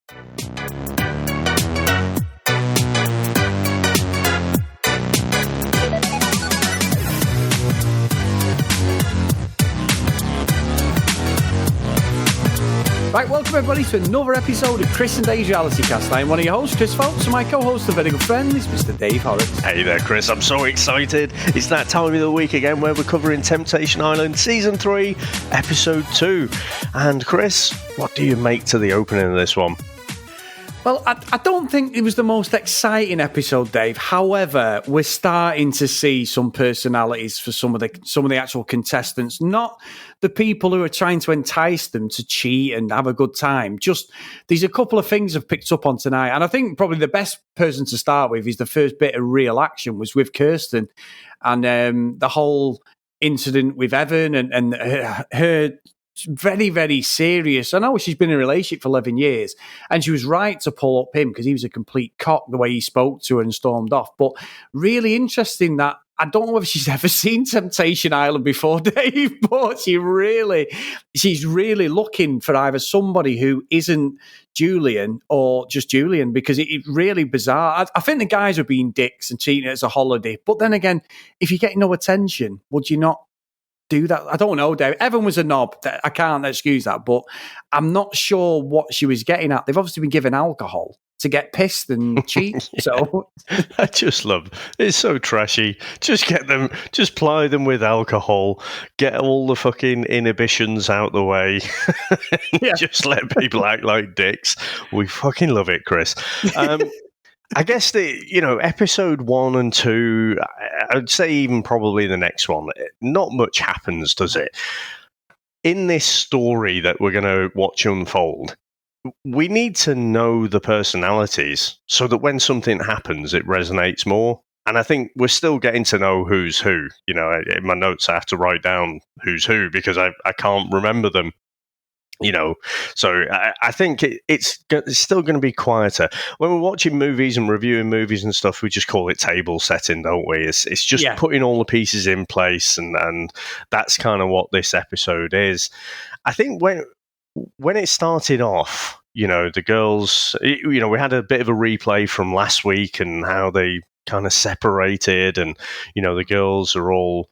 Right, welcome everybody to another episode of Chris and Dave's Reality Cast. I'm one of your hosts, Chris Phelps, and my co-host, a very good friend, is Mr. Dave Horrocks. Hey there, Chris. I'm so excited. It's that time of the week again where we're covering Temptation Island Season 3, Episode 2. And Chris, what do you make to the opening of this one? Well, I don't think it was the most exciting episode, Dave. However, we're starting to see some personalities for some of the actual contestants, not the people who are trying to entice them to cheat and have a good time. Just there's a couple of things I've picked up on tonight, and I think probably the best person to start with is the first bit of real action was with Kirsten, and the whole incident with Evan and her very, very serious. I know she's been in a relationship for 11 years, and she was right to pull up him because he was a complete cock the way he spoke to her and stormed off. But really interesting that I don't know if she's ever seen Temptation Island before, Dave, but she's really looking for either somebody who isn't Julian or just Julian, because it's really bizarre. I think the guys are being dicks and treating it as a holiday. But then again, if you get no attention, would you not do that? I don't know, Dave. Evan was a knob. I can't excuse that, but I'm not sure what she was getting at. They've obviously been given alcohol to get pissed and cheat. Yeah. So I just love it's so trashy. Just ply them with alcohol, get all the fucking inhibitions out the way. Yeah. Just let people act like dicks. We fucking love it, Chris. I guess episode 1 and 2, I'd say even probably the next one, not much happens, does it? In this story that we're going to watch unfold, we need to know the personalities so that when something happens, it resonates more. And I think we're still getting to know who's who. You know, in my notes, I have to write down who's who because I can't remember them. You know, so I think it's still going to be quieter. When we're watching movies and reviewing movies and stuff, we just call it table setting, don't we? It's just putting all the pieces in place, and that's kind of what this episode is. I think when it started off, you know, the girls, you know, we had a bit of a replay from last week and how they kind of separated, and, you know, the girls are all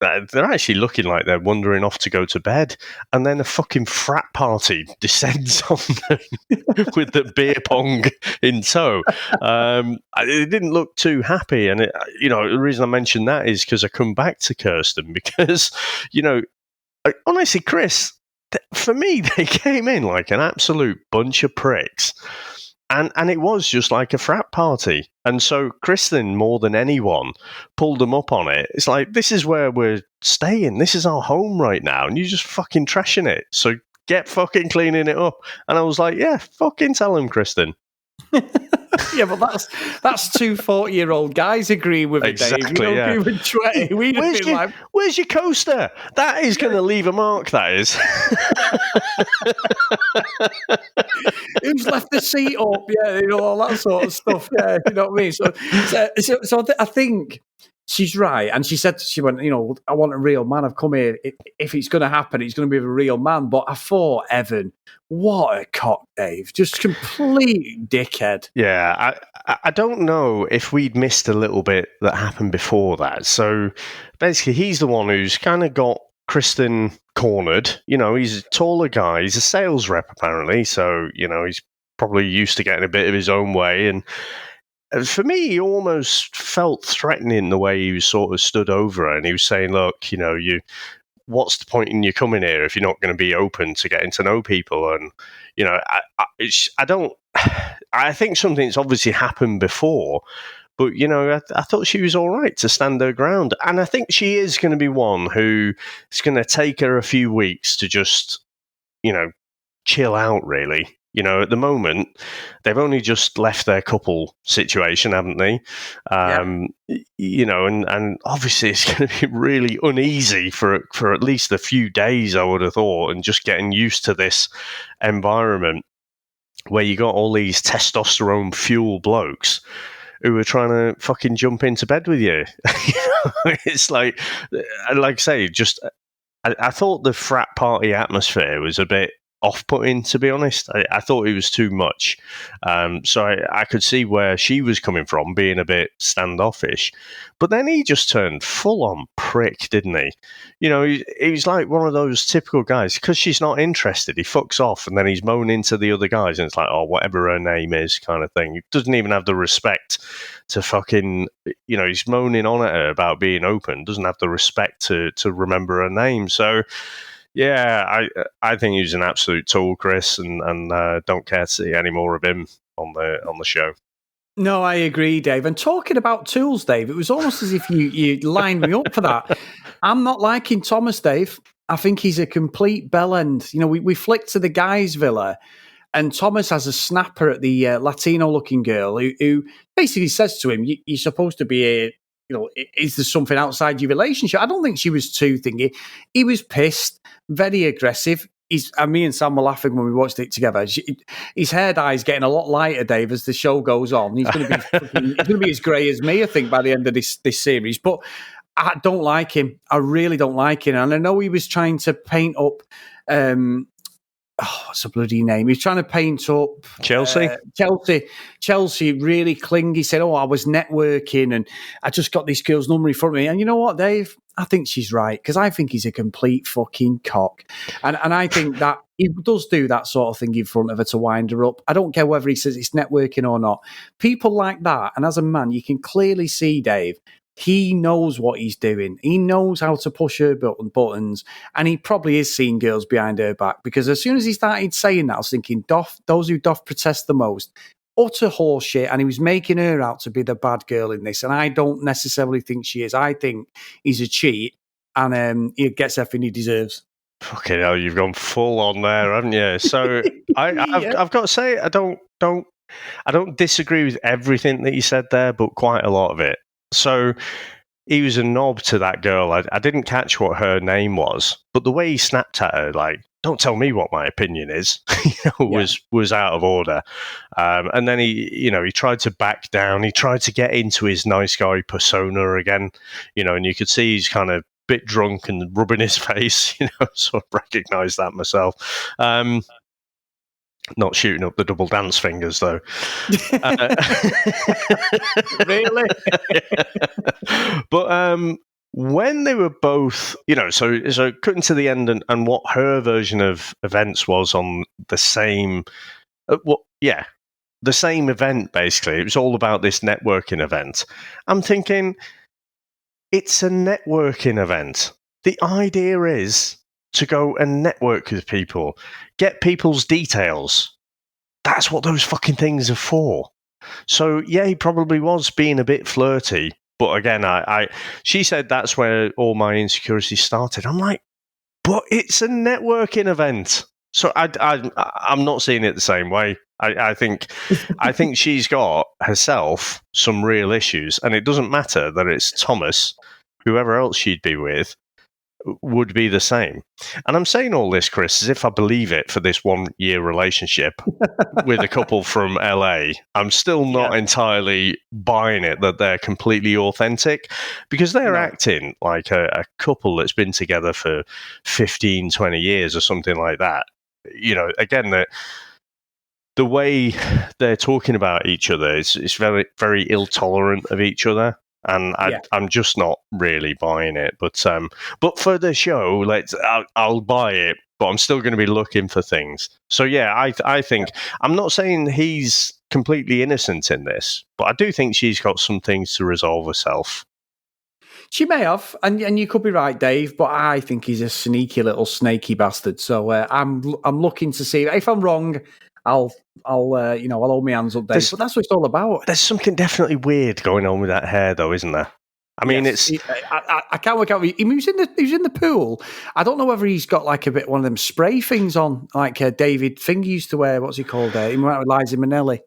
they're actually looking like they're wandering off to go to bed, and then a fucking frat party descends on them with the beer pong in tow. It didn't look too happy, and the reason I mention that is because I come back to Kirsten because, you know, honestly, Chris, for me, they came in like an absolute bunch of pricks. And it was just like a frat party. And so Kristen, more than anyone, pulled them up on it. It's like, this is where we're staying. This is our home right now. And you're just fucking trashing it. So get fucking cleaning it up. And I was like, yeah, fucking tell him, Kristen. Yeah, but that's two 40-year-old guys agreeing with it, exactly, Dave. Yeah. Agree with 20. Where's your coaster? That is going to leave a mark, that is. Who's left the seat up? Yeah, you know, all that sort of stuff. Yeah, you know what I mean? So I think she's right. And she went, you know, I want a real man. I've come here. If it's going to happen, it's going to be with a real man. But I thought, Evan, what a cock, Dave. Just complete dickhead. Yeah, I don't know if we'd missed a little bit that happened before that. So basically, he's the one who's kind of got Kristen cornered. You know, he's a taller guy. He's a sales rep, apparently. So, you know, he's probably used to getting a bit of his own way. And for me, he almost felt threatening the way he was sort of stood over her. And he was saying, look, you know, what's the point in you coming here if you're not going to be open to getting to know people? And, you know, I think something's obviously happened before, but, you know, I thought she was all right to stand her ground. And I think she is going to be one who is going to take her a few weeks to just, you know, chill out, really. You know, at the moment, they've only just left their couple situation, haven't they? You know, and obviously it's going to be really uneasy for at least a few days, I would have thought, and just getting used to this environment where you got all these testosterone fuel blokes who are trying to fucking jump into bed with you. It's like I say, just I thought the frat party atmosphere was a bit off-putting, to be honest. I thought it was too much. So I could see where she was coming from, being a bit standoffish. But then he just turned full-on prick, didn't he? You know, he was like one of those typical guys. Because she's not interested, he fucks off, and then he's moaning to the other guys, and it's like, oh, whatever her name is, kind of thing. He doesn't even have the respect to fucking, you know, he's moaning on at her about being open, doesn't have the respect to remember her name. So, yeah, I think he's an absolute tool, Chris, and don't care to see any more of him on the show. No, I agree, Dave. And talking about tools, Dave, it was almost as if you lined me up for that. I'm not liking Thomas, Dave. I think he's a complete bellend. You know, we flicked to the guys' villa, and Thomas has a snapper at the Latino-looking girl who basically says to him, "You're supposed to be a, you know, is there something outside your relationship?" I don't think she was too thingy. He was pissed, very aggressive. Me and Sam were laughing when we watched it together. His hair dye is getting a lot lighter, Dave, as the show goes on. He's going to be as grey as me, I think, by the end of this series. But I don't like him. I really don't like him. And I know he was trying to paint up. What's the bloody name? He's trying to paint up Chelsea. Chelsea really clingy. Said, "Oh, I was networking and I just got this girl's number in front of me." And you know what, Dave? I think she's right, because I think he's a complete fucking cock, and I think that he does do that sort of thing in front of her to wind her up. I don't care whether he says it's networking or not. People like that, and as a man, you can clearly see, Dave, he knows what he's doing. He knows how to push her buttons, and he probably is seeing girls behind her back, because as soon as he started saying that, I was thinking, those who doth protest the most, utter horseshit, and he was making her out to be the bad girl in this, and I don't necessarily think she is. I think he's a cheat, and he gets everything he deserves. Fucking hell, you've gone full on there, haven't you? So I've got to say, I don't disagree with everything that you said there, but quite a lot of it. So he was a knob to that girl. I didn't catch what her name was, but the way he snapped at her, like, "Don't tell me what my opinion is," was out of order. And then he tried to back down. He tried to get into his nice guy persona again, and you could see he's kind of bit drunk and rubbing his face, sort of recognise that myself. Not shooting up the double dance fingers, though. Really? But when they were both, so cutting to the end and what her version of events was on the same, the same event, basically. It was all about this networking event. I'm thinking, it's a networking event. The idea is to go and network with people, get people's details. That's what those fucking things are for. So, yeah, he probably was being a bit flirty. But again, she said that's where all my insecurities started. I'm like, but it's a networking event. So I'm not seeing it the same way. I think she's got herself some real issues, and it doesn't matter that it's Thomas, whoever else she'd be with would be the same. And I'm saying all this, Chris, as if I believe it for this 1 year relationship with a couple from LA. I'm still not entirely buying it that they're completely authentic, because they're acting like a couple that's been together for 15, 20 years or something like that. Again, the way they're talking about each other is very, very ill-tolerant of each other. And I'm just not really buying it. But for the show, I'll buy it, but I'm still going to be looking for things. So, yeah, I think, I'm not saying he's completely innocent in this, but I do think she's got some things to resolve herself. She may have, and you could be right, Dave, but I think he's a sneaky little snaky bastard. So I'm looking to see. If I'm wrong, I'll hold my hands up, Dave. But that's what it's all about. There's something definitely weird going on with that hair, though, isn't there? I mean, it's. I can't work out. He was in the pool. I don't know whether he's got like a bit one of them spray things on, like David Finger used to wear. What's he called? He went out with Liza Minnelli.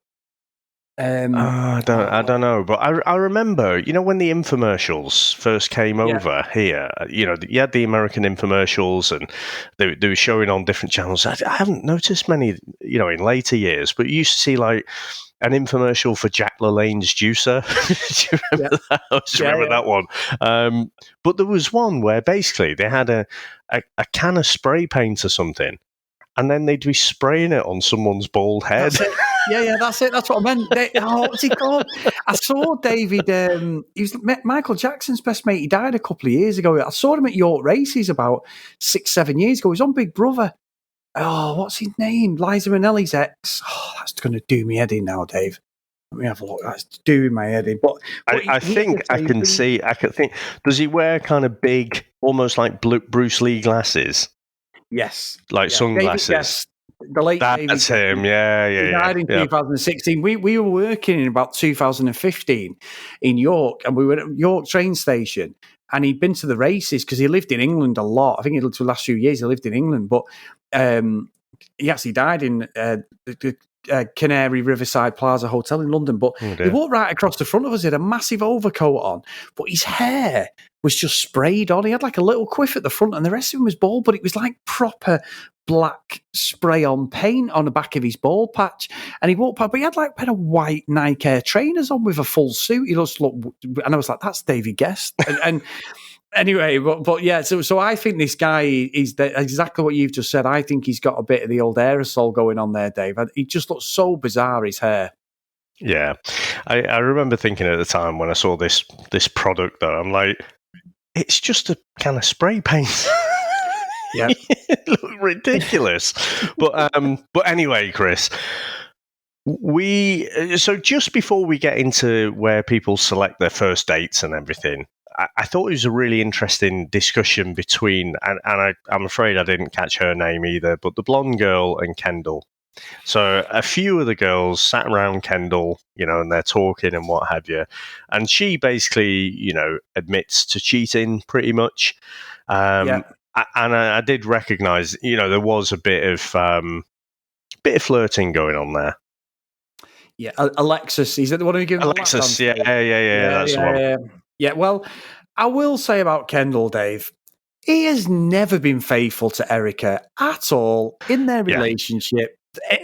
I don't know, but I remember, when the infomercials first came over here, you had the American infomercials, and they were showing on different channels. I haven't noticed many, in later years, but you used to see like an infomercial for Jack LaLanne's juicer. Do you remember that? I just remember that one. But there was one where basically they had a can of spray paint or something, and then they'd be spraying it on someone's bald head. That's it. Yeah, that's it. That's what I meant. What's he called? I saw David. He was Michael Jackson's best mate. He died a couple of years ago. I saw him at York Races about 6-7 years ago. He was on Big Brother. Oh, what's his name? Liza Minnelli's ex. Oh, that's going to do me head in now, Dave. Let me have a look. That's doing my head in. But I think I can see. I can think. Does he wear kind of big, almost like Bruce Lee glasses? Yes, like sunglasses. The late That's him. Yeah. He died in 2016. We were working in about 2015 in York, and we were at York train station. And he'd been to the races because he lived in England a lot. I think he lived for the last few years. He lived in England, but he actually died in the Canary Riverside Plaza Hotel in London. But he walked right across the front of us. He had a massive overcoat on, but his hair was just sprayed on. He had like a little quiff at the front, and the rest of him was bald, but it was like proper black spray on paint on the back of his bald patch. And he walked past, but he had like a pair of white Nike Air trainers on with a full suit. He just looked, and I was like, that's David Guest. And anyway, but yeah, so I think this guy is exactly what you've just said. I think he's got a bit of the old aerosol going on there, Dave. He just looks so bizarre, his hair. Yeah. I remember thinking at the time when I saw this product, though, I'm like, it's just a kind of spray paint. Yeah, it looked ridiculous. But anyway, Chris, so just before we get into where people select their first dates and everything, I thought it was a really interesting discussion between, and I'm afraid I didn't catch her name either, but the blonde girl and Kendall. So a few of the girls sat around Kendall, and they're talking and what have you. And she basically, admits to cheating pretty much. And I did recognize, there was a bit of flirting going on there. Yeah, Alexis, is that the one who gave Alexis? Yeah, that's the one. Yeah, well, I will say about Kendall, Dave, he has never been faithful to Erica at all in their relationship.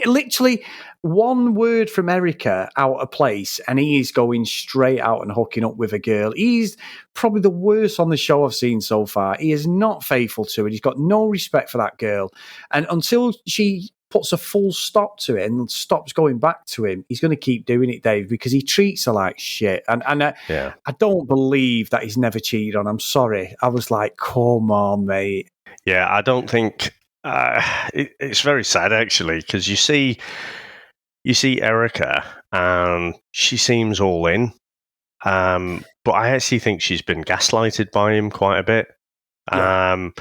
Literally one word from Erica out of place and he is going straight out and hooking up with a girl. He's probably the worst on the show I've seen so far. He is not faithful to it. He's got no respect for that girl. And until she puts a full stop to it and stops going back to him, he's going to keep doing it, Dave, because he treats her like shit. And I don't believe that he's never cheated on. I'm sorry. I was like, come on, mate. Yeah, I don't think... it's very sad, actually, because you see Erica and she seems all in. But I actually think she's been gaslighted by him quite a bit. Yeah.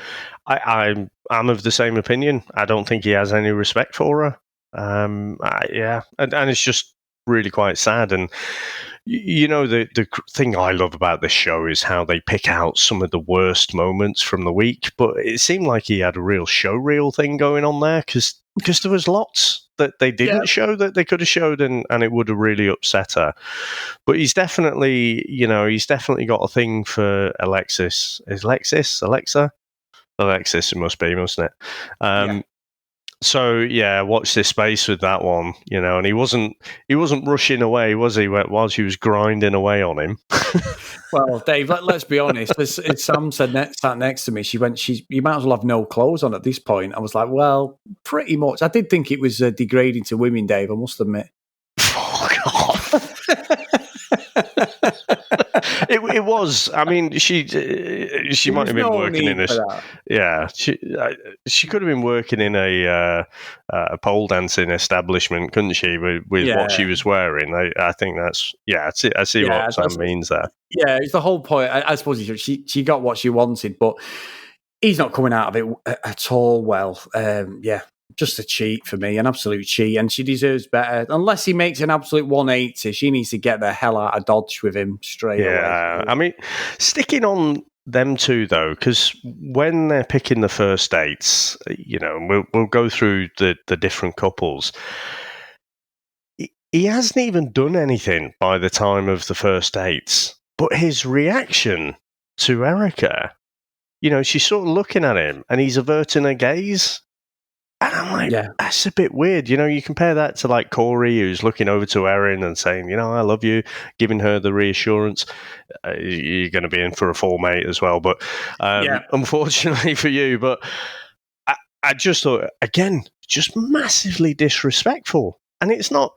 I'm of the same opinion. I don't think he has any respect for her. And it's just really quite sad. And the thing I love about this show is how they pick out some of the worst moments from the week. But it seemed like he had a real showreel thing going on there because there was lots that they didn't show that they could have showed, and it would have really upset her. But he's definitely, got a thing for Alexis. Is Alexa? Alexis, it must be, mustn't it? So watch this space with that one, and he wasn't rushing away, was he? While she was grinding away on him. Well, Dave, let's be honest. As Sam said, sat next to me, she went, "You might as well have no clothes on at this point." I was like, "Well, pretty much." I did think it was degrading to women, Dave. I must admit. Oh, God. It was. I mean, she might have been working in this. Yeah, she could have been working in a pole dancing establishment, couldn't she? With what she was wearing, I think that's. Yeah, I see what Sam means there. Yeah, it's the whole point. I suppose she got what she wanted, but he's not coming out of it at all well. Just a cheat for me, an absolute cheat, and she deserves better. Unless he makes an absolute 180, she needs to get the hell out of Dodge with him straight away. Yeah, I mean, sticking on them two, though, because when they're picking the first dates, we'll go through the different couples. He hasn't even done anything by the time of the first dates, but his reaction to Erica, she's sort of looking at him, and he's averting her gaze. And I'm like, that's a bit weird. You compare that to like Corey, who's looking over to Erin and saying, I love you, giving her the reassurance. You're going to be in for a fall, mate, as well. But unfortunately for you, but I just thought, again, just massively disrespectful. And it's not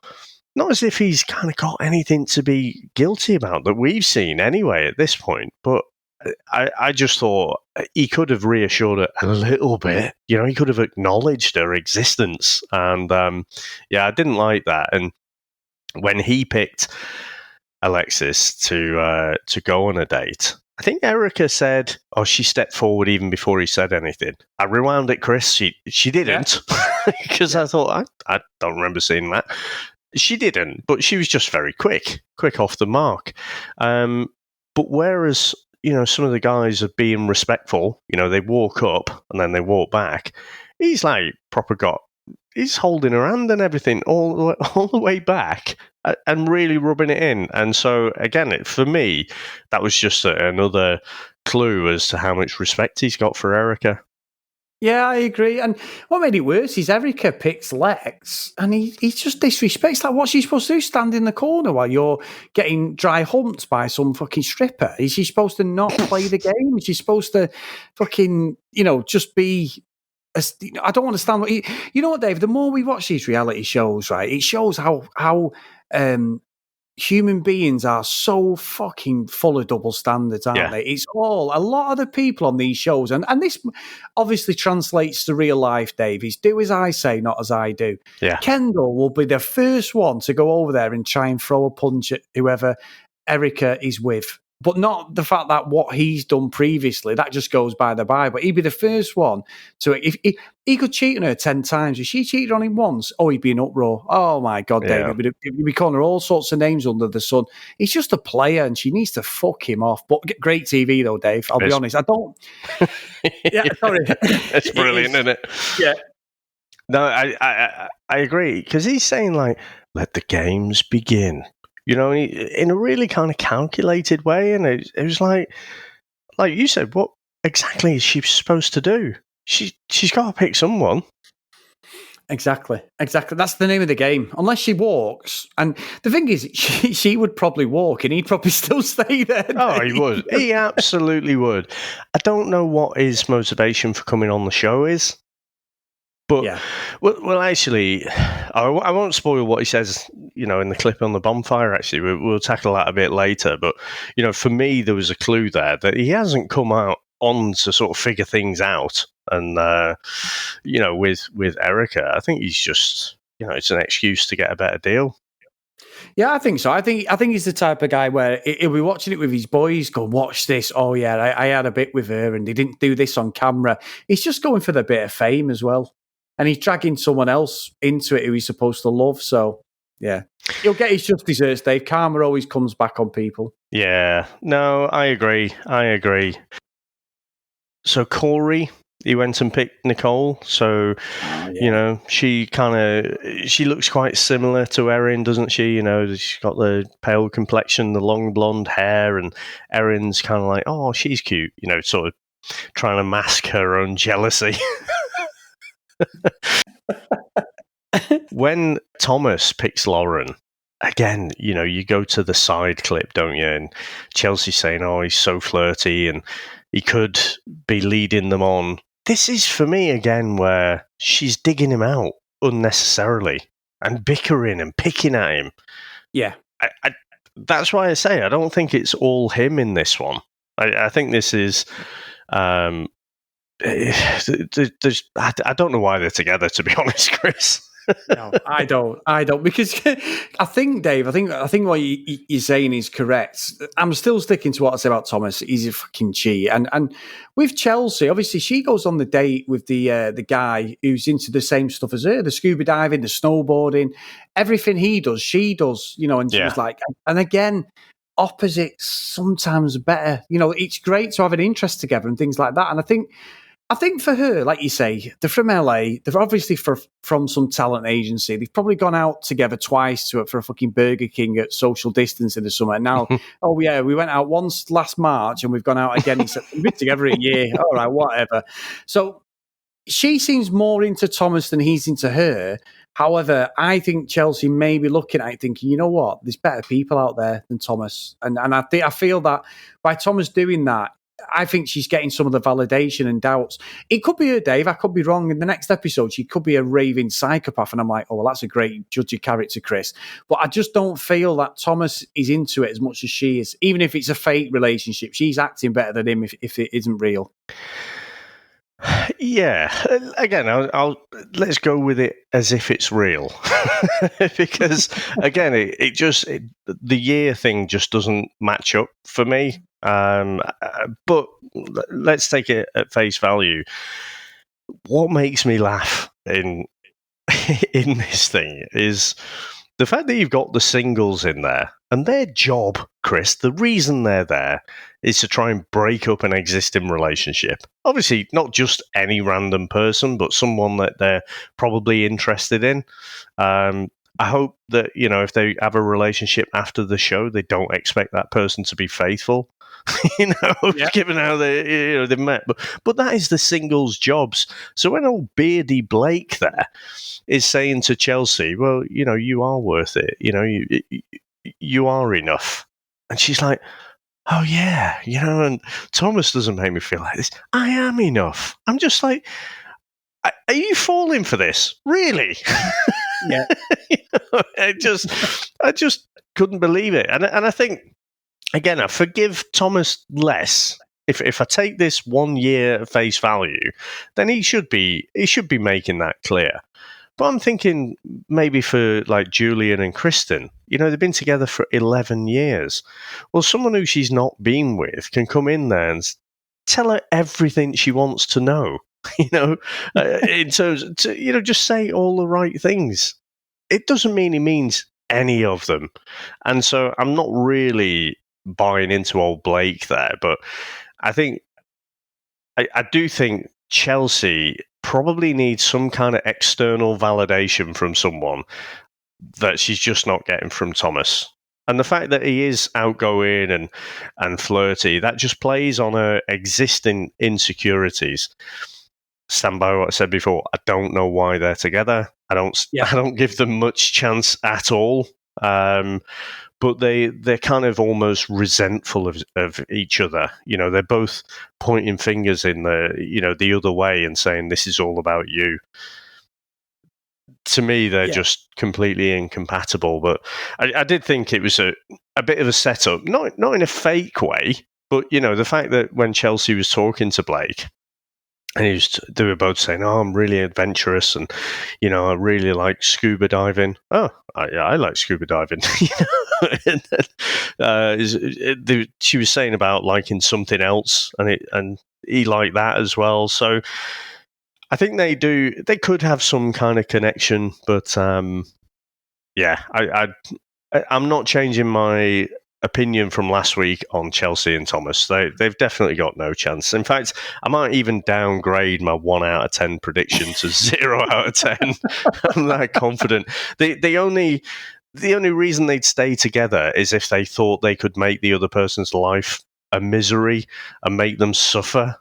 as if he's kind of got anything to be guilty about that we've seen anyway at this point. But I just thought he could have reassured her a little bit. He could have acknowledged her existence. And I didn't like that. And when he picked Alexis to go on a date, I think Erica said, she stepped forward even before he said anything. I rewound it, Chris. She didn't, because I thought, I don't remember seeing that. She didn't, but she was just very quick off the mark. But whereas, some of the guys are being respectful, they walk up and then they walk back, he's like he's holding her hand and everything all the way back and really rubbing it in. And so, again, for me, that was just another clue as to how much respect he's got for Erica. Yeah, I agree. And what made it worse is Erica picks Lex and he just disrespects. Like, what's she supposed to do? Stand in the corner while you're getting dry humped by some fucking stripper? Is she supposed to not play the game? Is she supposed to fucking, just be... I don't understand what... You know what, Dave? The more we watch these reality shows, right, it shows how human beings are so fucking full of double standards, aren't they? It's all... A lot of the people on these shows, and this obviously translates to real life, Dave, is do as I say, not as I do. Yeah. Kendall will be the first one to go over there and try and throw a punch at whoever Erica is with. But not the fact that what he's done previously, that just goes by the by. But he'd be the first one to... If he could cheat on her 10 times. If she cheated on him once, he'd be in uproar. Oh, my God, David. He'd be calling her all sorts of names under the sun. He's just a player, and she needs to fuck him off. But great TV, though, Dave. I'll be honest. I don't... Yeah, sorry. It's brilliant, isn't it? Yeah. No, I agree. Because he's saying, like, let the games begin. In a really kind of calculated way. And it was like you said, what exactly is she supposed to do? She's got to pick someone. Exactly. That's the name of the game. Unless she walks. And the thing is, she would probably walk and he'd probably still stay there. Oh, he would. He absolutely would. I don't know what his motivation for coming on the show is. But, yeah. Well, actually, I won't spoil what he says, in the clip on the bonfire, actually. We'll tackle that a bit later. But, for me, there was a clue there that he hasn't come out on to sort of figure things out. And, with Erica, I think he's just, it's an excuse to get a better deal. Yeah, I think so. I think he's the type of guy where he'll be watching it with his boys, go, watch this. Oh, yeah, I had a bit with her and they didn't do this on camera. He's just going for the bit of fame as well. And he's dragging someone else into it who he's supposed to love. So, yeah. He'll get his just desserts, Dave. Karma always comes back on people. Yeah. No, I agree. So, Corey, he went and picked Nicole. So, she she looks quite similar to Erin, doesn't she? She's got the pale complexion, the long blonde hair, and Erin's kind of like, oh, she's cute, sort of trying to mask her own jealousy. When Thomas picks Lauren, again, you go to the side clip, don't you? And Chelsea's saying, oh, he's so flirty and he could be leading them on. This is, for me, again, where she's digging him out unnecessarily and bickering and picking at him. Yeah. That's why I say I don't think it's all him in this one. I think this is... I don't know why they're together, to be honest, Chris. No, I don't, because I think, Dave, I think what you're saying is correct. I'm still sticking to what I say about Thomas. He's a fucking cheat, and with Chelsea, obviously, she goes on the date with the guy who's into the same stuff as her, the scuba diving, the snowboarding, everything he does, she does, and she was like, and again, opposites sometimes better. It's great to have an interest together and things like that, and I think for her, like you say, they're from LA. They're obviously from some talent agency. They've probably gone out together twice for a fucking Burger King at social distance in the summer. Now, oh yeah, we went out once last March and we've gone out again. We've been together a year. All right, whatever. So she seems more into Thomas than he's into her. However, I think Chelsea may be looking at it thinking, you know what, there's better people out there than Thomas. And I feel that by Thomas doing that, I think she's getting some of the validation and doubts. It could be her, Dave. I could be wrong. In the next episode, she could be a raving psychopath. And I'm like, oh, well, that's a great judgy character, Chris. But I just don't feel that Thomas is into it as much as she is. Even if it's a fake relationship, she's acting better than him if it isn't real. Yeah, again, I'll let's go with it as if it's real, because again, the year thing just doesn't match up for me. But let's take it at face value. What makes me laugh in this thing is the fact that you've got the singles in there, and their job, Chris, the reason they're there is to try and break up an existing relationship. Obviously, not just any random person, but someone that they're probably interested in. I hope that, if they have a relationship after the show, they don't expect that person to be faithful. Given how they've met. But that is the singles' jobs. So when old beardy Blake there is saying to Chelsea, well, you are worth it. You are enough. And she's like, oh, yeah, and Thomas doesn't make me feel like this. I am enough. I'm just like, are you falling for this? Really? Yeah. I just couldn't believe it. And I think, again, I forgive Thomas less. If I take this 1 year at face value, then he should be making that clear. But I'm thinking maybe for like Julian and Kristen, they've been together for 11 years. Well, someone who she's not been with can come in there and tell her everything she wants to know, in terms of, just say all the right things. It doesn't mean he means any of them. And so I'm not really buying into old Blake there, but I think I do think Chelsea probably needs some kind of external validation from someone that she's just not getting from Thomas. And the fact that he is outgoing and flirty, that just plays on her existing insecurities. Stand by what I said before. I don't know why they're together. I don't give them much chance at all. But they're kind of almost resentful of each other. They're both pointing fingers in the other way and saying, this is all about you. To me, they're just completely incompatible. But I did think it was a bit of a setup, not in a fake way, but, the fact that when Chelsea was talking to Blake, and they were both saying, oh, I'm really adventurous and, I really like scuba diving. Oh, I like scuba diving. She was saying about liking something else and he liked that as well. So I think they could have some kind of connection, but I'm not changing my opinion from last week on Chelsea and Thomas. They've definitely got no chance. In fact, I might even downgrade my 1 out of 10 prediction to 0 out of 10. I'm that confident. The only reason they'd stay together is if they thought they could make the other person's life a misery and make them suffer.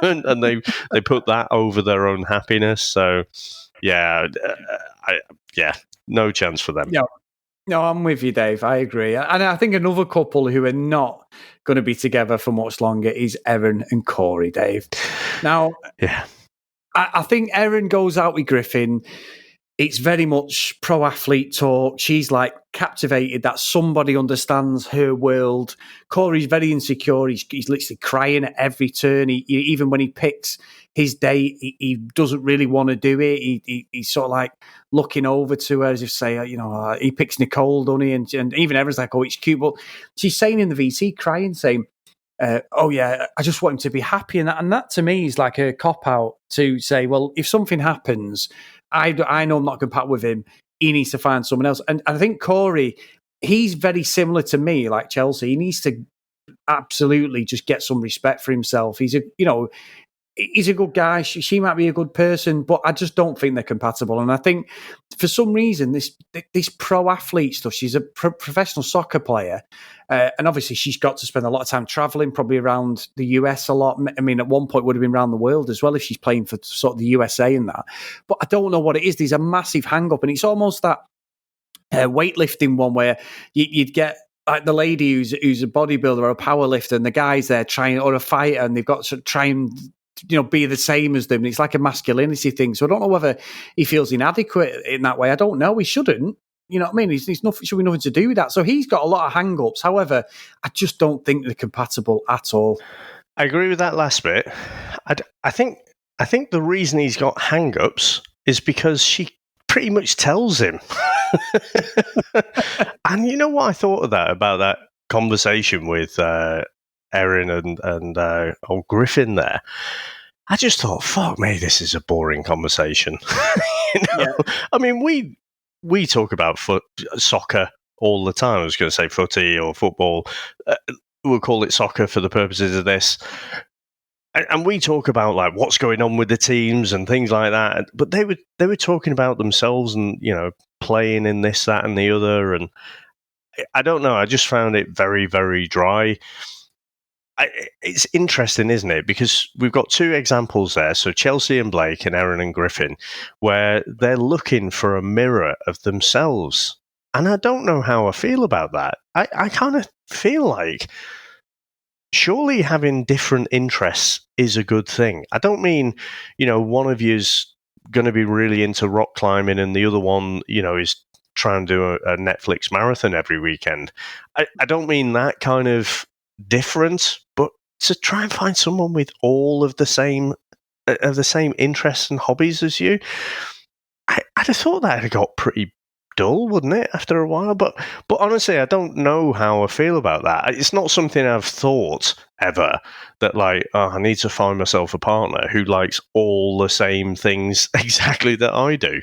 and they put that over their own happiness. So no chance for them. No, I'm with you, Dave. I agree. And I think another couple who are not going to be together for much longer is Erin and Corey, Dave. Now, I think Erin goes out with Griffin. It's very much pro-athlete talk. She's like captivated that somebody understands her world. Corey's very insecure. He's literally crying at every turn. Even when he picks his date, he doesn't really want to do it. He's sort of like looking over to her as if say, he picks Nicole, doesn't he? And even Erin's like, oh, it's cute. But she's saying in the VT, crying, saying, oh yeah, I just want him to be happy. And that to me is like a cop-out to say, well, if something happens, I know I'm not compatible with him. He needs to find someone else. And I think Corey, he's very similar to me, like Chelsea. He needs to absolutely just get some respect for himself. He's a good guy. She might be a good person, but I just don't think they're compatible. And I think for some reason, this pro-athlete stuff, she's a professional soccer player. And obviously she's got to spend a lot of time traveling, probably around the US a lot. I mean, at one point would have been around the world as well if she's playing for sort of the USA and that. But I don't know what it is. There's a massive hang-up, and it's almost that weightlifting one where you'd get like the lady who's a bodybuilder or a power lifter, and the guy's there trying, or a fighter, and they've got to try and be the same as them. And it's like a masculinity thing. So I don't know whether he feels inadequate in that way. I don't know. He shouldn't. You know what I mean? He's nothing, should be nothing to do with that. So he's got a lot of hang-ups. However, I just don't think they're compatible at all. I agree with that last bit. I think the reason he's got hang-ups is because she pretty much tells him. And you know what I thought of that, about that conversation with Erin and old Griffin there? I just thought, fuck me, this is a boring conversation. Yeah. I mean, we talk about soccer all the time. I was going to say footy or football. We'll call it soccer for the purposes of this. And we talk about like what's going on with the teams and things like that. But they were talking about themselves and, playing in this, that, and the other. And I don't know. I just found it very, very dry. It's interesting, isn't it? Because we've got two examples there. So Chelsea and Blake and Erin and Griffin, where they're looking for a mirror of themselves. And I don't know how I feel about that. I kind of feel like surely having different interests is a good thing. I don't mean, one of you's going to be really into rock climbing and the other one, is trying to do a Netflix marathon every weekend. I don't mean that kind of difference, but to try and find someone with all of the same interests and hobbies as you, I'd have thought that had got pretty dull, wouldn't it, after a while? But honestly, I don't know how I feel about that. It's not something I've thought ever, that like, I need to find myself a partner who likes all the same things exactly that I do.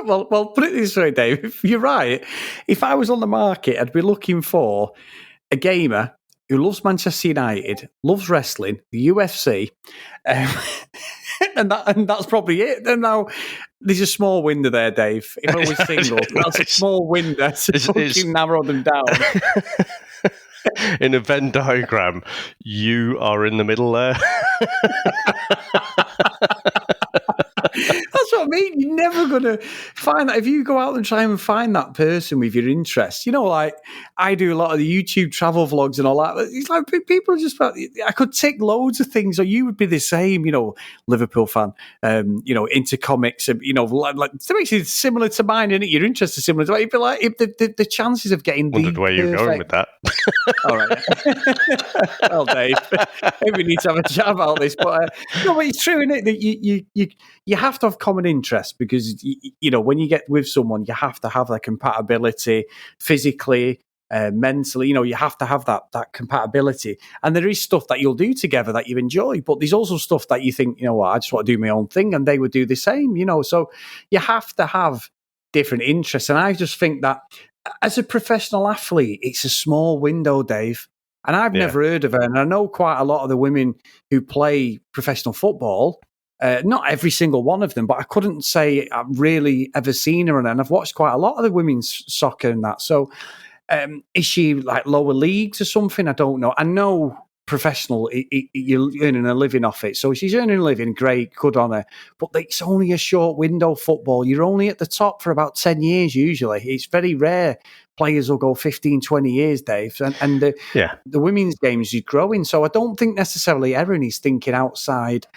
Well, put it this way, Dave. You're right. If I was on the market, I'd be looking for a gamer who loves Manchester United, loves wrestling, the UFC, and that's probably it. Then now there's a small window there, Dave. If I was single, that's a small window to fucking narrow them down. In a Venn diagram, you are in the middle there. That's what I mean. You're never going to find that. If you go out and try and find that person with your interests, like I do a lot of the YouTube travel vlogs and all that. It's like people are just, I could tick loads of things, or you would be the same, Liverpool fan, into comics, like basically similar to mine, and your interests are similar to mine. You'd be like, if the chances of getting wondered where you're going with that. All right. Well, Dave, maybe we need to have a chat about this, but but it's true, isn't it, that you have to have common interests, because when you get with someone, you have to have that compatibility physically, mentally. You have to have that compatibility, and there is stuff that you'll do together that you enjoy, but there's also stuff that you think, I just want to do my own thing, and they would do the same. So you have to have different interests, and I just think that as a professional athlete, it's a small window, Dave. And I've never heard of her, and I know quite a lot of the women who play professional football. Not every single one of them, but I couldn't say I've really ever seen her, and I've watched quite a lot of the women's soccer and that. So is she like lower leagues or something? I don't know. I know professional, you're earning a living off it. So she's earning a living, great, good on her. But it's only a short window, football. You're only at the top for about 10 years usually. It's very rare players will go 15, 20 years, Dave. And the women's games is growing. So I don't think necessarily Erin is thinking outside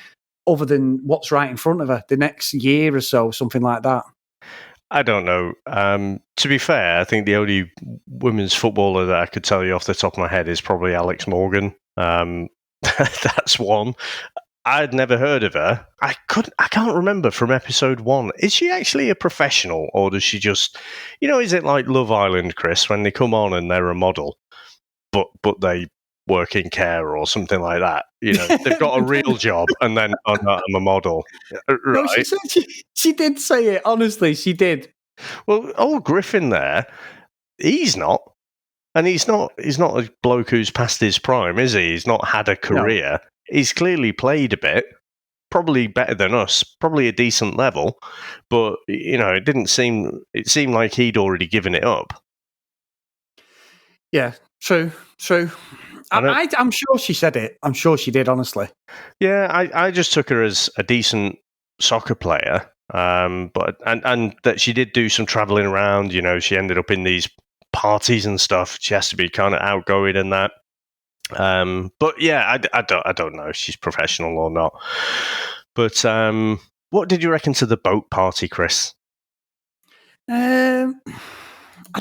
other than what's right in front of her the next year or so, something like that. I don't know. To be fair, I think the only women's footballer that I could tell you off the top of my head is probably Alex Morgan. That's one. I'd never heard of her. I can't remember from episode 1. Is she actually a professional, or does she just, is it like Love Island, Chris, when they come on and they're a model, but they work in care or something like that? They've got a real job, and then I'm a model. Right? No, she did say it. Honestly, she did. Well, old Griffin there, he's not. And he's not a bloke who's past his prime, is he? He's not had a career. No. He's clearly played a bit, probably better than us, probably a decent level. But, it seemed like he'd already given it up. Yeah, true. I'm sure she said it. I'm sure she did, honestly. Yeah, I just took her as a decent soccer player. But that she did do some travelling around. She ended up in these parties and stuff. She has to be kind of outgoing and that. But yeah, I don't know if she's professional or not. But what did you reckon to the boat party, Chris? I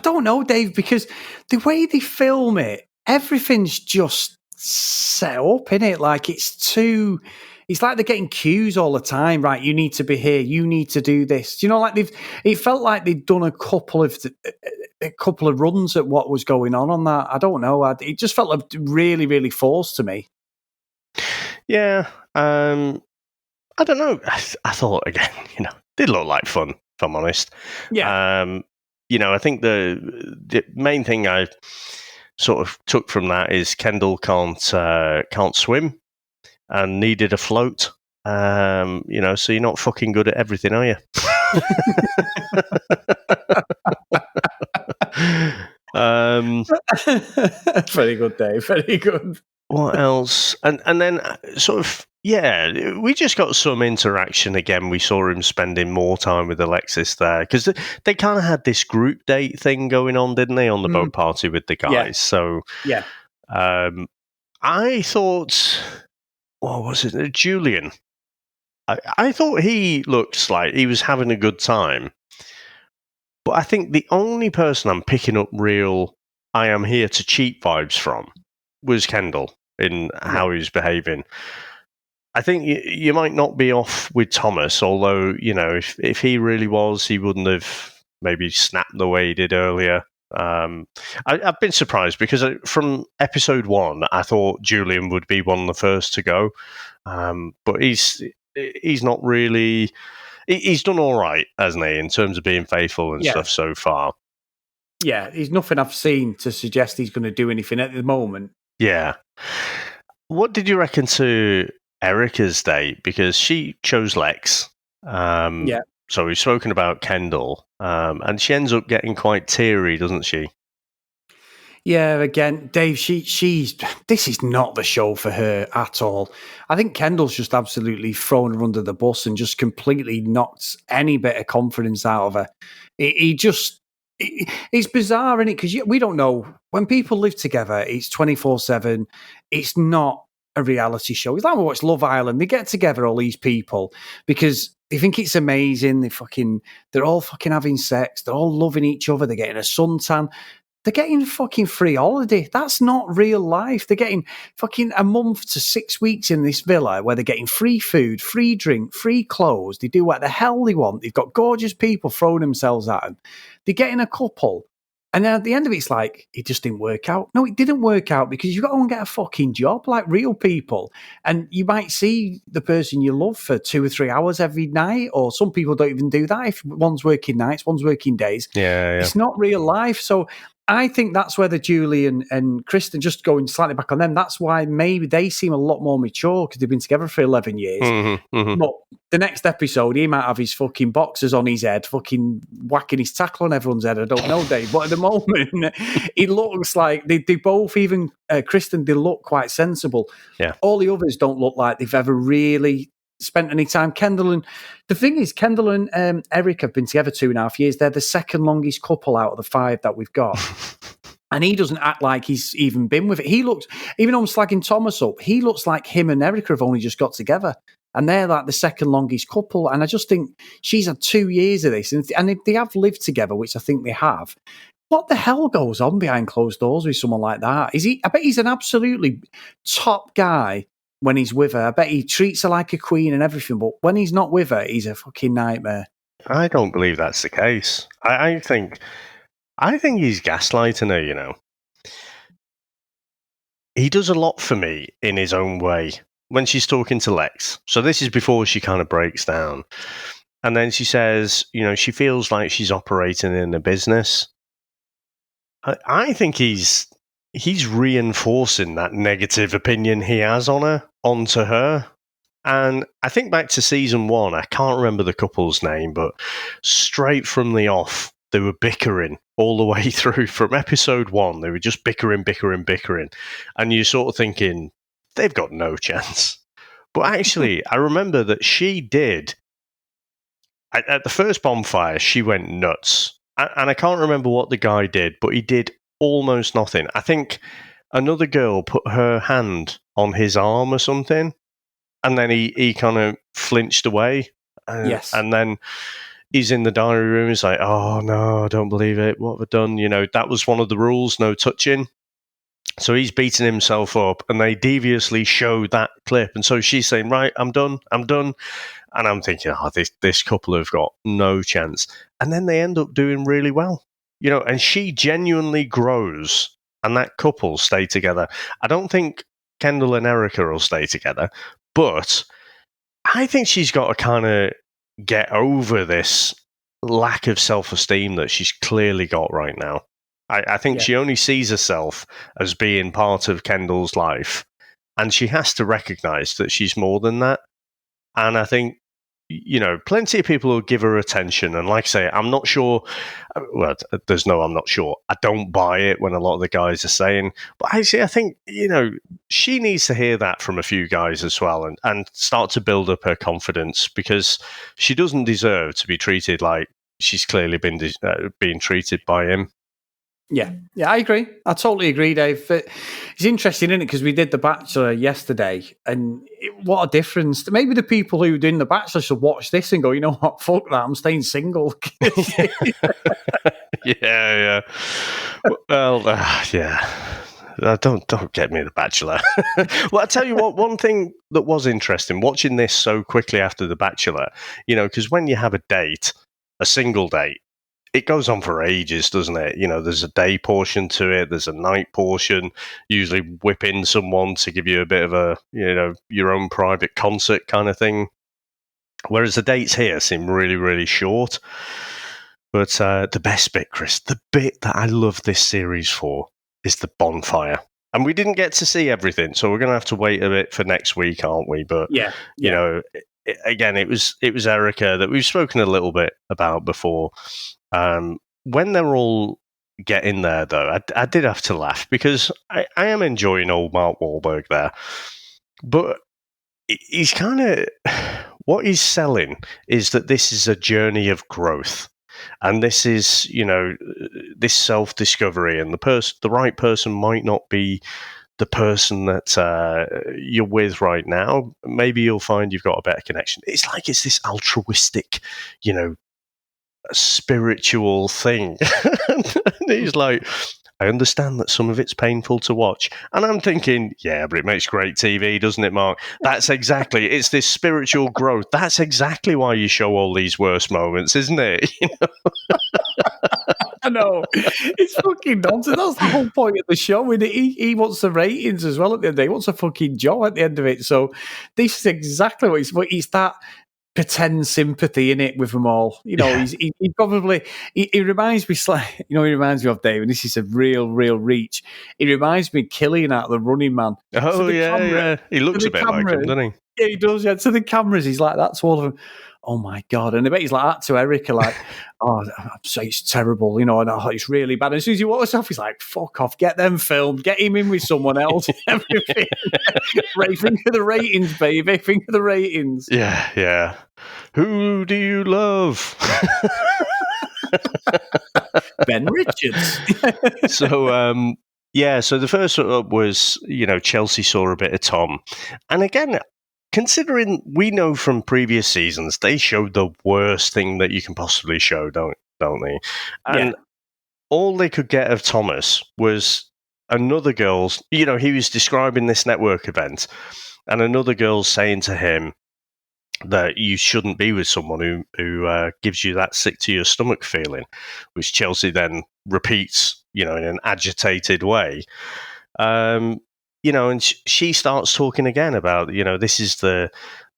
don't know, Dave, because the way they film it, everything's just set up, in it. Like it's like they're getting cues all the time. Right, you need to be here. You need to do this. You know, like it felt like they'd done a couple of runs at what was going on that. I don't know. It just felt like really, really forced to me. Yeah. I don't know. I thought, again, did look like fun, if I'm honest. Yeah. I think the main thing I sort of took from that is Kendall can't swim and needed a float. So you're not fucking good at everything, are you? Very good, Dave. Very good. What else? And then sort of, yeah, we just got some interaction again. We saw him spending more time with Alexis there because they kind of had this group date thing going on, didn't they, on the boat party with the guys? Yeah. So, yeah. I thought, what was it? Julian. I thought he looked like he was having a good time. But I think the only person I'm picking up real I am here to cheat vibes from was Kendall in how he was behaving. I think you might not be off with Thomas, although, if he really was, he wouldn't have maybe snapped the way he did earlier. I've been surprised because from episode 1, I thought Julian would be one of the first to go. But he's not really... He's done all right, hasn't he, in terms of being faithful and stuff so far. Yeah, there's nothing I've seen to suggest he's going to do anything at the moment. Yeah. What did you reckon to Erica's date? Because she chose Lex. So we've spoken about Kendall. And she ends up getting quite teary, doesn't she? Yeah, again, Dave, this is not the show for her at all. I think Kendall's just absolutely thrown her under the bus and just completely knocked any bit of confidence out of her. It's bizarre, isn't it? Because we don't know. When people live together, it's 24/7. It's not a reality show. It's like we watch Love Island. They get together, all these people, because they think it's amazing. They're all fucking having sex. They're all loving each other. They're getting a suntan. They're getting fucking free holiday. That's not real life. They're getting fucking a month to 6 weeks in this villa where they're getting free food, free drink, free clothes. They do what the hell they want. They've got gorgeous people throwing themselves at them. They're getting a couple. And then at the end of it, it's like, it just didn't work out. No, it didn't work out because you've got to go and get a fucking job like real people. And you might see the person you love for 2 or 3 hours every night, or some people don't even do that. If one's working nights, one's working days. Yeah. It's not real life. So I think that's where the Julie and Kristen, just going slightly back on them, that's why maybe they seem a lot more mature because they've been together for 11 years. But the next episode, he might have his fucking boxers on his head, fucking whacking his tackle on everyone's head. I don't know, Dave. But at the moment, it looks like they both, even Kristen, they look quite sensible. Yeah. All the others don't look like they've ever really spent any time. Kendall and Eric have been together 2.5 years. They're the second longest couple out of the 5 that we've got. And he doesn't act like he's even been with it. He looks, even though I'm slagging Thomas up, he looks like him and Erica have only just got together. And they're like the second longest couple. And I just think she's had 2 years of this. And if they have lived together, which I think they have, what the hell goes on behind closed doors with someone like that? I bet he's an absolutely top guy when he's with her. I bet he treats her like a queen and everything, but when he's not with her, he's a fucking nightmare. I don't believe that's the case. I think he's gaslighting her, He does a lot for me in his own way when she's talking to Lex. So this is before she kind of breaks down. And then she says, she feels like she's operating in a business. I think he's reinforcing that negative opinion he has on her onto her. And I think back to season 1, I can't remember the couple's name, but straight from the off, they were bickering all the way through. From episode 1, they were just bickering. And you're sort of thinking, they've got no chance. But actually, I remember that she did, at the first bonfire, she went nuts. And I can't remember what the guy did, but he did almost nothing. I think another girl put her hand on his arm or something, and then he kind of flinched away. Yes. And then he's in the diary room. He's like, oh, no, I don't believe it. What have I done? You know, that was one of the rules, no touching. So he's beating himself up, and they deviously show that clip. And so she's saying, right, I'm done. And I'm thinking, this couple have got no chance. And then they end up doing really well, you know, and she genuinely grows, and that couple stay together. I don't think Kendall and Erica will stay together, but I think she's got to kind of get over this lack of self-esteem that she's clearly got right now. I think she only sees herself as being part of Kendall's life, and she has to recognize that she's more than that. And I think, you know, plenty of people will give her attention. And like I say, I'm not sure. Well, I'm not sure. I don't buy it when a lot of the guys are saying. But actually, I think, you know, she needs to hear that from a few guys as well, and start to build up her confidence, because she doesn't deserve to be treated like she's clearly been being treated by him. Yeah, I agree. I totally agree, Dave. It's interesting, isn't it? Because we did The Bachelor yesterday, and what a difference. Maybe the people who did The Bachelor should watch this and go, you know what, fuck that, I'm staying single. Yeah. Well, yeah. Don't get me The Bachelor. Well, I tell you what, one thing that was interesting, watching this so quickly after The Bachelor, you know, because when you have a date, a single date, it goes on for ages, doesn't it? You know, there's a day portion to it, there's a night portion, usually whip in someone to give you a bit of a, you know, your own private concert kind of thing. Whereas the dates here seem really, really short. But the best bit, Chris, the bit that I love this series for is the bonfire. And we didn't get to see everything, so we're going to have to wait a bit for next week, aren't we? But, you know, again, it was Erica that we've spoken a little bit about before. When they're all getting there, though, I did have to laugh, because I am enjoying old Mark Wahlberg there. But he's kind of... What he's selling is that this is a journey of growth. And this is, you know, this self-discovery, and the right person might not be the person that you're with right now. Maybe you'll find you've got a better connection. It's like it's this altruistic, you know, spiritual thing. And he's like, I understand that some of it's painful to watch. And I'm thinking, yeah, but it makes great TV, doesn't it, Mark? That's exactly, it's this spiritual growth. That's exactly why you show all these worst moments, isn't it? You know? I know. It's fucking nonsense. That's the whole point of the show. And he wants the ratings as well at the end of the day. He wants a fucking job at the end of it. So this is exactly what it's that pretend sympathy in it with them all. You know, he probably he reminds me slightly, you know, he reminds me of Dave, and this is a real reach. He reminds me of Killian out of The Running Man. Oh, yeah. He looks a bit like him, doesn't he? Yeah, he does. Yeah. To the cameras, he's like that to all of them. Oh my God. And I bet he's like that to Erica, like, oh, it's terrible, you know, and it's really bad. And as soon as he walks off, he's like, fuck off, get them filmed, get him in with someone else, everything. Think of the ratings, baby. Think of the ratings. Yeah. Who do you love? Ben Richards. So, so the first one up was, you know, Chelsea saw a bit of Tom. And again, considering we know from previous seasons, they showed the worst thing that you can possibly show, don't they? And all they could get of Thomas was another girl's, you know, he was describing this network event, and another girl saying to him that you shouldn't be with someone who gives you that sick to your stomach feeling, which Chelsea then repeats, you know, in an agitated way. You know, and she starts talking again about, you know, this is the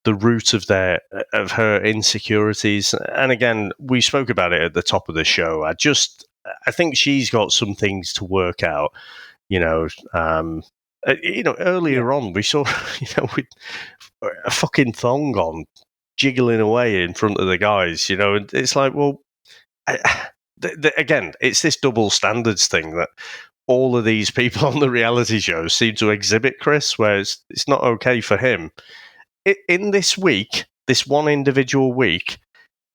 root of her insecurities. And again, we spoke about it at the top of the show. I think she's got some things to work out. You know, earlier on we saw, you know, with a fucking thong on, jiggling away in front of the guys. You know, and it's like, well, again, it's this double standards thing that all of these people on the reality shows seem to exhibit, Chris, where it's not okay for him. In this week, this one individual week,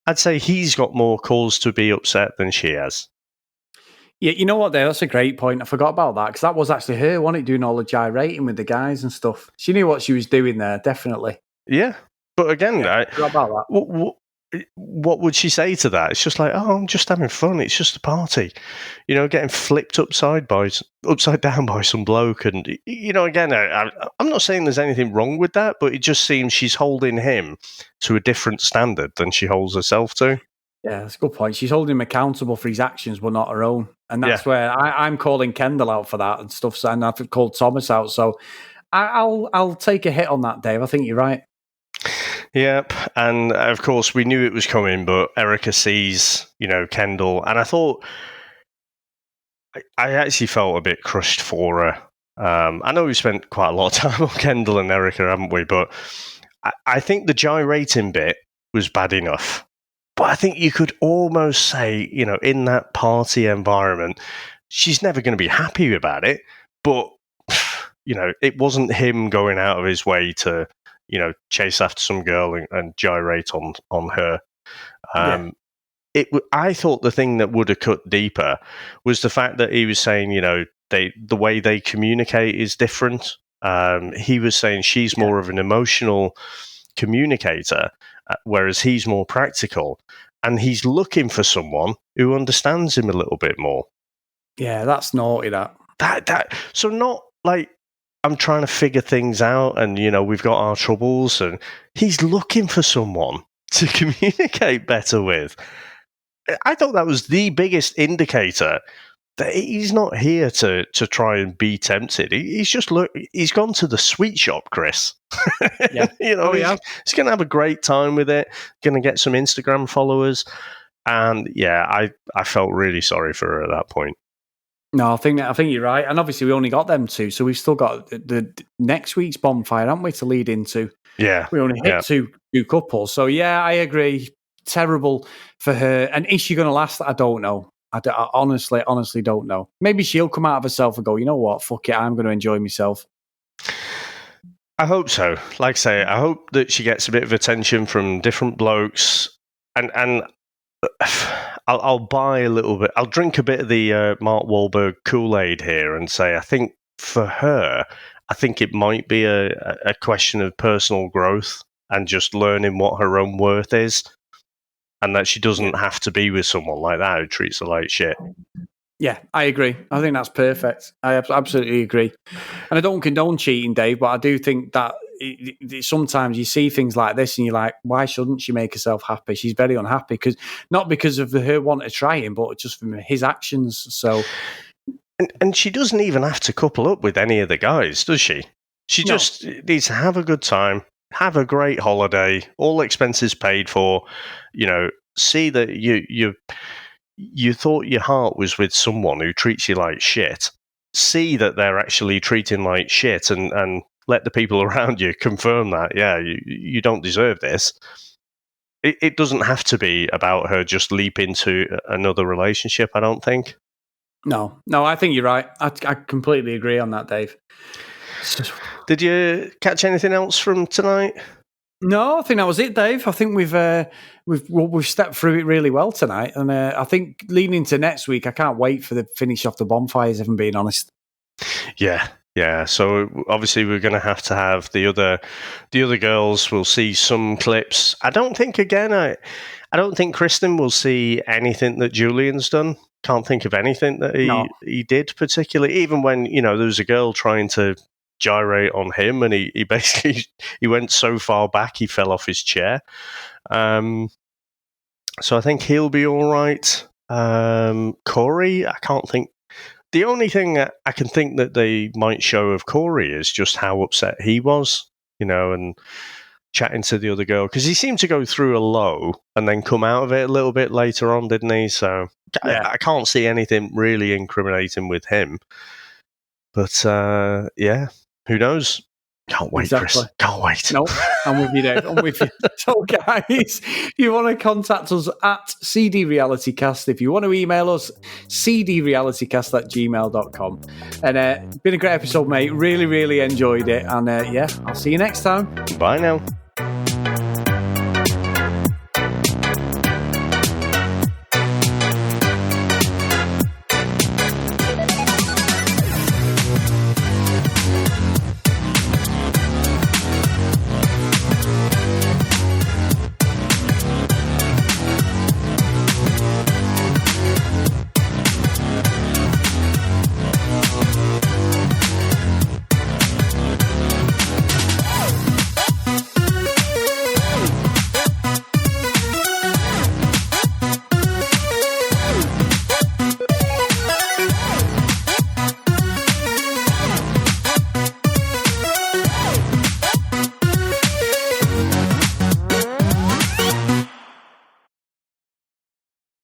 I'd say he's got more cause to be upset than she has. Yeah, you know what, Dave? That's a great point. I forgot about that because that was actually her, wasn't it, doing all the gyrating with the guys and stuff. She knew what she was doing there, definitely. Yeah. But again, I forgot about that. what would she say to that? It's just like, oh, I'm just having fun. It's just a party, getting flipped upside down by some bloke. And, again, I'm not saying there's anything wrong with that, but it just seems she's holding him to a different standard than she holds herself to. Yeah, that's a good point. She's holding him accountable for his actions, but not her own. And that's where I'm calling Kendall out for that and stuff. And I've called Thomas out. So I'll take a hit on that, Dave. I think you're right. Yep, and of course we knew it was coming, but Erica sees, Kendall, and I thought I actually felt a bit crushed for her. I know we spent quite a lot of time on Kendall and Erica, haven't we? But I think the gyrating bit was bad enough. But I think you could almost say, in that party environment, she's never going to be happy about it. But, it wasn't him going out of his way to, chase after some girl and gyrate on her. I thought the thing that would have cut deeper was the fact that he was saying, the way they communicate is different. He was saying she's more of an emotional communicator, whereas he's more practical, and he's looking for someone who understands him a little bit more. Yeah, that's naughty. So not like I'm trying to figure things out, and we've got our troubles, and he's looking for someone to communicate better with. I thought that was the biggest indicator that he's not here to try and be tempted. He's gone to the sweet shop, Chris. Yeah. He's going to have a great time with it, going to get some Instagram followers. And I felt really sorry for her at that point. No, I think you're right. And obviously we only got them two, so we've still got the next week's bonfire, haven't we, to lead into? Yeah. We only hit two couples. So yeah, I agree. Terrible for her. And is she going to last? I don't know. I honestly don't know. Maybe she'll come out of herself and go, you know what, fuck it, I'm going to enjoy myself. I hope so. Like I say, I hope that she gets a bit of attention from different blokes, and I'll buy a little bit. I'll drink a bit of the Mark Wahlberg Kool-Aid here and say I think for her, I think it might be a question of personal growth and just learning what her own worth is. And that she doesn't have to be with someone like that who treats her like shit. Yeah, I agree. I think that's perfect. I absolutely agree. And I don't condone cheating, Dave, but I do think that sometimes you see things like this and you're like, why shouldn't she make herself happy? She's very unhappy, not because of her want to try him, but just from his actions. So, and she doesn't even have to couple up with any of the guys, does she? She just needs to have a good time. Have a great holiday, all expenses paid for. See that you thought your heart was with someone who treats you like shit. See that they're actually treating like shit, and let the people around you confirm that. Yeah, you don't deserve this. It doesn't have to be about her just leap into another relationship. I don't think. No, I think you're right. I completely agree on that, Dave. Did you catch anything else from tonight? No, I think that was it, Dave. I think we've stepped through it really well tonight, and I think leading into next week, I can't wait for the finish off the bonfires. If I'm being honest. Yeah. So obviously we're going to have the other girls. Will see some clips. I don't think I don't think Kristen will see anything that Julian's done. Can't think of anything that he did particularly. Even when there was a girl trying to gyrate on him, and he basically he went so far back he fell off his chair. So I think he'll be all right. Corey, I can't think. The only thing that I can think that they might show of Corey is just how upset he was, and chatting to the other girl, because he seemed to go through a low and then come out of it a little bit later on, didn't he? So I can't see anything really incriminating with him. But who knows? Can't wait, exactly. Chris. Can't wait. No, I'm with you, Dave. I'm with you. So, guys, you want to contact us at CD RealityCast. If you want to email us, cdrealitycast@gmail.com. And been a great episode, mate. Really, really enjoyed it. And I'll see you next time. Bye now.